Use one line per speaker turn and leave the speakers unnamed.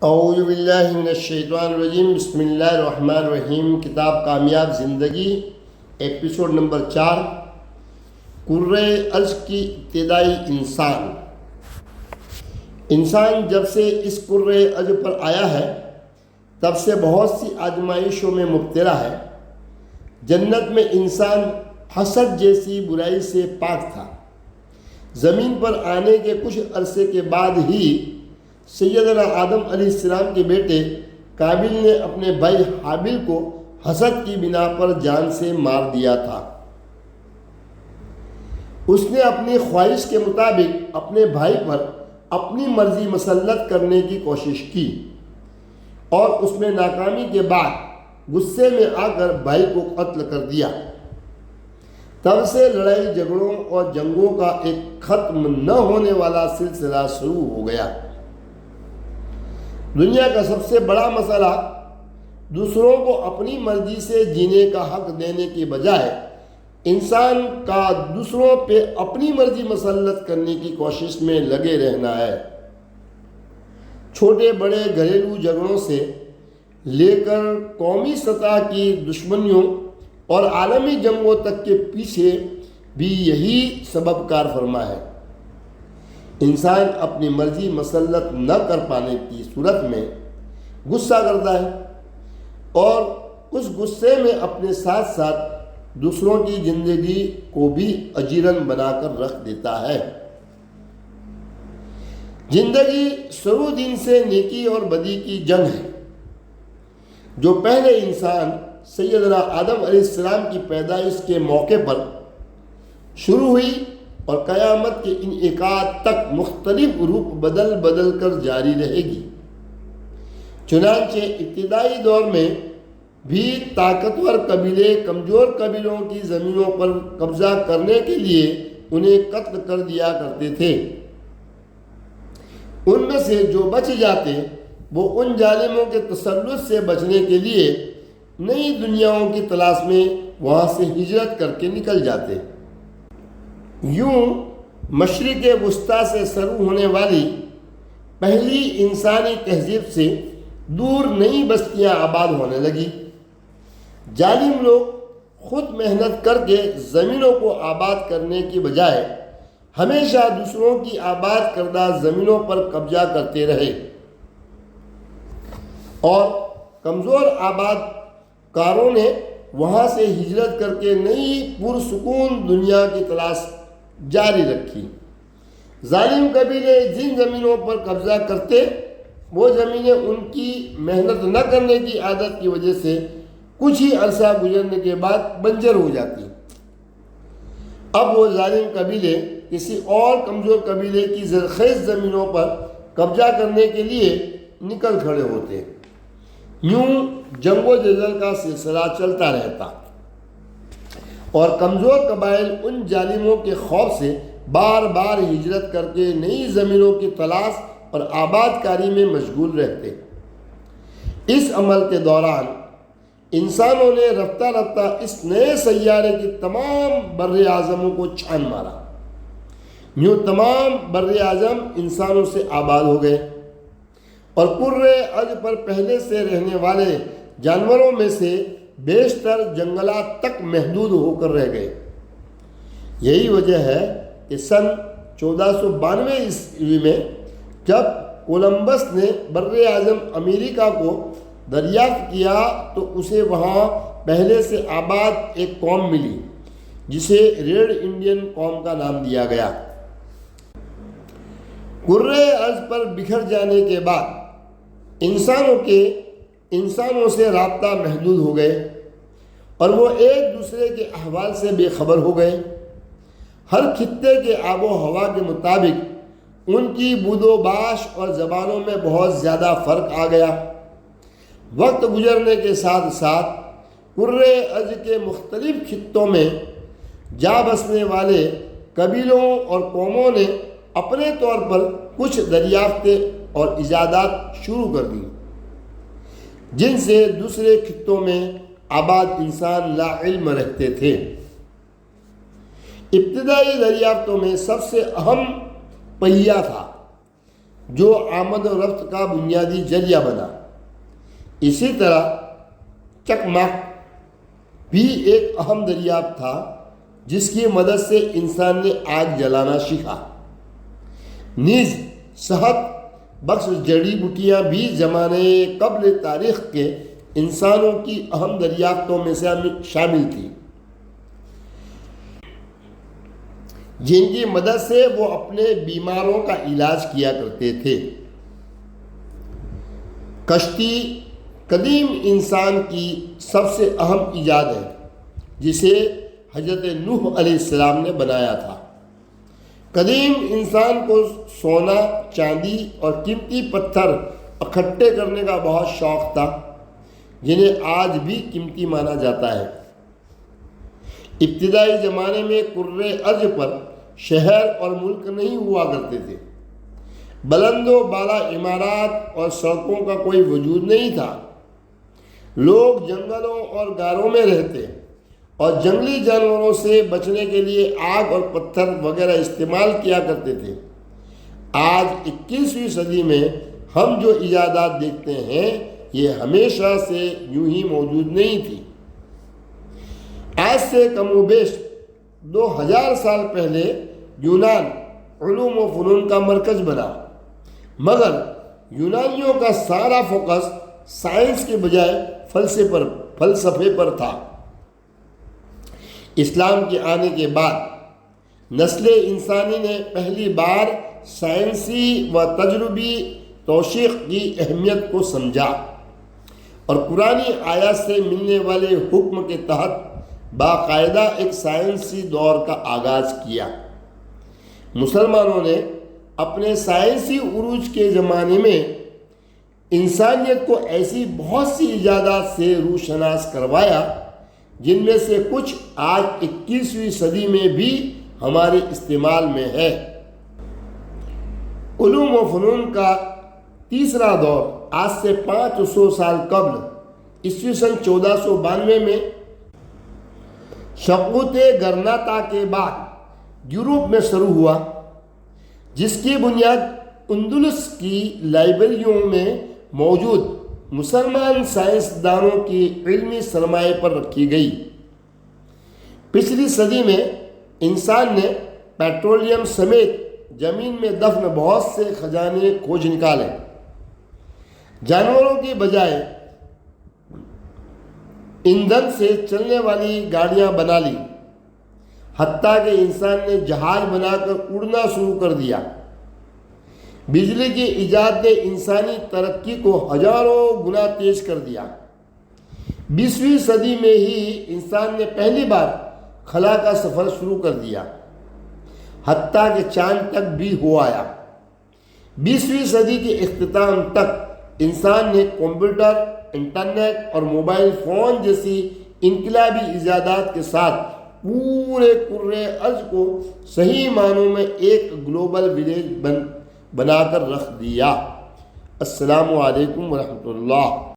اعوذ باللہ من الشیطان الرجیم، بسم اللہ الرحمن الرحیم۔ کتاب کامیاب زندگی، ایپیسوڈ نمبر 4، کرۂ ارض کی ابتدائی انسان جب سے اس کرۂ ارض پر آیا ہے تب سے بہت سی آزمائشوں میں مبتلا ہے۔ جنت میں انسان حسد جیسی برائی سے پاک تھا۔ زمین پر آنے کے کچھ عرصے کے بعد ہی سیدنا آدم علیہ السلام کے بیٹے قابل نے اپنے بھائی حابل کو حسد کی بنا پر جان سے مار دیا تھا۔ اس نے اپنی خواہش کے مطابق اپنے بھائی پر اپنی مرضی مسلط کرنے کی کوشش کی اور اس میں ناکامی کے بعد غصے میں آ کر بھائی کو قتل کر دیا۔ تب سے لڑائی جھگڑوں اور جنگوں کا ایک ختم نہ ہونے والا سلسلہ شروع ہو گیا۔ دنیا کا سب سے بڑا مسئلہ دوسروں کو اپنی مرضی سے جینے کا حق دینے کے بجائے انسان کا دوسروں پہ اپنی مرضی مسلط کرنے کی کوشش میں لگے رہنا ہے۔ چھوٹے بڑے گھریلو جھگڑوں سے لے کر قومی سطح کی دشمنیوں اور عالمی جنگوں تک کے پیچھے بھی یہی سبب کار فرما ہے۔ انسان اپنی مرضی مسلط نہ کر پانے کی صورت میں غصہ کرتا ہے اور اس غصے میں اپنے ساتھ ساتھ دوسروں کی زندگی کو بھی اجیرن بنا کر رکھ دیتا ہے۔ زندگی شروع دن سے نیکی اور بدی کی جنگ ہے، جو پہلے انسان سیدنا آدم علیہ السلام کی پیدائش کے موقع پر شروع ہوئی اور قیامت کے انعقاد تک مختلف روپ بدل بدل کر جاری رہے گی۔ چنانچہ ابتدائی دور میں بھی طاقتور قبیلے کمزور قبیلوں کی زمینوں پر قبضہ کرنے کے لیے انہیں قتل کر دیا کرتے تھے۔ ان میں سے جو بچ جاتے وہ ان ظالموں کے تسلط سے بچنے کے لیے نئی دنیاؤں کی تلاش میں وہاں سے ہجرت کر کے نکل جاتے۔ یوں مشرق وسطیٰ سے شروع ہونے والی پہلی انسانی تہذیب سے دور نئی بستیاں آباد ہونے لگی۔ ظالم لوگ خود محنت کر کے زمینوں کو آباد کرنے کی بجائے ہمیشہ دوسروں کی آباد کردہ زمینوں پر قبضہ کرتے رہے اور کمزور آباد کاروں نے وہاں سے ہجرت کر کے نئی پرسکون دنیا کی تلاش جاری رکھی۔ ظالم قبیلے جن زمینوں پر قبضہ کرتے وہ زمینیں ان کی محنت نہ کرنے کی عادت کی وجہ سے کچھ ہی عرصہ گزرنے کے بعد بنجر ہو جاتی۔ اب وہ ظالم قبیلے کسی اور کمزور قبیلے کی زرخیز زمینوں پر قبضہ کرنے کے لیے نکل کھڑے ہوتے۔ یوں جنگ و جدل کا سلسلہ چلتا رہتا اور کمزور قبائل ان ظالموں کے خوف سے بار بار ہجرت کر کے نئی زمینوں کی تلاش اور آباد کاری میں مشغول رہتے۔ اس عمل کے دوران انسانوں نے رفتہ رفتہ اس نئے سیارے کی تمام بر اعظموں کو چھان مارا۔ یوں تمام بر اعظم انسانوں سے آباد ہو گئے اور کرۂ ارض پر پہلے سے رہنے والے جانوروں میں سے بیشتر جنگلات تک محدود ہو کر رہ گئے۔ یہی وجہ ہے کہ سن 1492 عیسوی میں جب کولمبس نے بر اعظم امریکہ کو دریافت کیا تو اسے وہاں پہلے سے آباد ایک قوم ملی جسے ریڈ انڈین قوم کا نام دیا گیا۔ کرۂ ارض پر بکھر جانے کے بعد انسانوں سے رابطہ محدود ہو گئے اور وہ ایک دوسرے کے احوال سے بے خبر ہو گئے۔ ہر خطے کے آب و ہوا کے مطابق ان کی بود و باش اور زبانوں میں بہت زیادہ فرق آ گیا۔ وقت گزرنے کے ساتھ ساتھ کرۂ ارض کے مختلف خطوں میں جا بسنے والے قبیلوں اور قوموں نے اپنے طور پر کچھ دریافتیں اور ایجادات شروع کر دیں جن سے دوسرے خطوں میں آباد انسان لا علم رہتے تھے۔ ابتدائی دریافتوں میں سب سے اہم پہیہ تھا جو آمد و رفت کا بنیادی ذریعہ بنا۔ اسی طرح چکمک بھی ایک اہم دریافت تھا جس کی مدد سے انسان نے آگ جلانا سیکھا۔ نیز صحت بخش جڑی بوٹیاں بھی زمانے قبل تاریخ کے انسانوں کی اہم دریافتوں میں سے شامل تھی، جن کی مدد سے وہ اپنے بیماروں کا علاج کیا کرتے تھے۔ کشتی قدیم انسان کی سب سے اہم ایجاد ہے، جسے حضرت نوح علیہ السلام نے بنایا تھا۔ قدیم انسان کو سونا، چاندی اور قیمتی پتھر اکٹھے کرنے کا بہت شوق تھا، جنہیں آج بھی قیمتی مانا جاتا ہے۔ ابتدائی زمانے میں کرۂ ارض پر شہر اور ملک نہیں ہوا کرتے تھے۔ بلند و بالا عمارات اور سڑکوں کا کوئی وجود نہیں تھا۔ لوگ جنگلوں اور غاروں میں رہتے اور جنگلی جانوروں سے بچنے کے لیے آگ اور پتھر وغیرہ استعمال کیا کرتے تھے۔ آج 21ویں صدی میں ہم جو ایجادات دیکھتے ہیں یہ ہمیشہ سے یوں ہی موجود نہیں تھی۔ آج سے کم و بیش 2000 سال پہلے یونان علوم و فنون کا مرکز بنا، مگر یونانیوں کا سارا فوکس سائنس کے بجائے فلسفے پر تھا۔ اسلام کے آنے کے بعد نسل انسانی نے پہلی بار سائنسی و تجربی توثیق کی اہمیت کو سمجھا اور قرآنی آیات سے ملنے والے حکم کے تحت باقاعدہ ایک سائنسی دور کا آغاز کیا۔ مسلمانوں نے اپنے سائنسی عروج کے زمانے میں انسانیت کو ایسی بہت سی ایجادات سے روشناس کروایا جن میں سے کچھ آج 21ویں صدی میں بھی ہمارے استعمال میں ہے۔ علوم و فنون کا تیسرا دور آج سے 500 سال قبل عیسوی سن 1492 میں سقوط گرناطہ کے بعد یورپ میں شروع ہوا، جس کی بنیاد اندلس کی لائبریریوں میں موجود مسلمان سائنسدانوں کی علمی سرمایہ پر رکھی گئی۔ پچھلی صدی میں انسان نے پیٹرولیم سمیت زمین میں دفن بہت سے خزانے کھوج نکالے، جانوروں کی بجائے ایندھن سے چلنے والی گاڑیاں بنا لی، حتیٰ کہ انسان نے جہاز بنا کر اڑنا شروع کر دیا۔ بجلی کی ایجاد نے انسانی ترقی کو ہزاروں گنا تیز کر دیا۔ 20ویں صدی میں ہی انسان نے پہلی بار خلا کا سفر شروع کر دیا، حتیٰ کہ چاند تک بھی ہو آیا۔ 20ویں صدی کے اختتام تک انسان نے کمپیوٹر، انٹرنیٹ اور موبائل فون جیسی انقلابی ایجادات کے ساتھ پورے کرۂ ارض کو صحیح معنوں میں ایک گلوبل ولیج بنا کر رکھ دیا۔ السلام علیکم ورحمۃ اللہ۔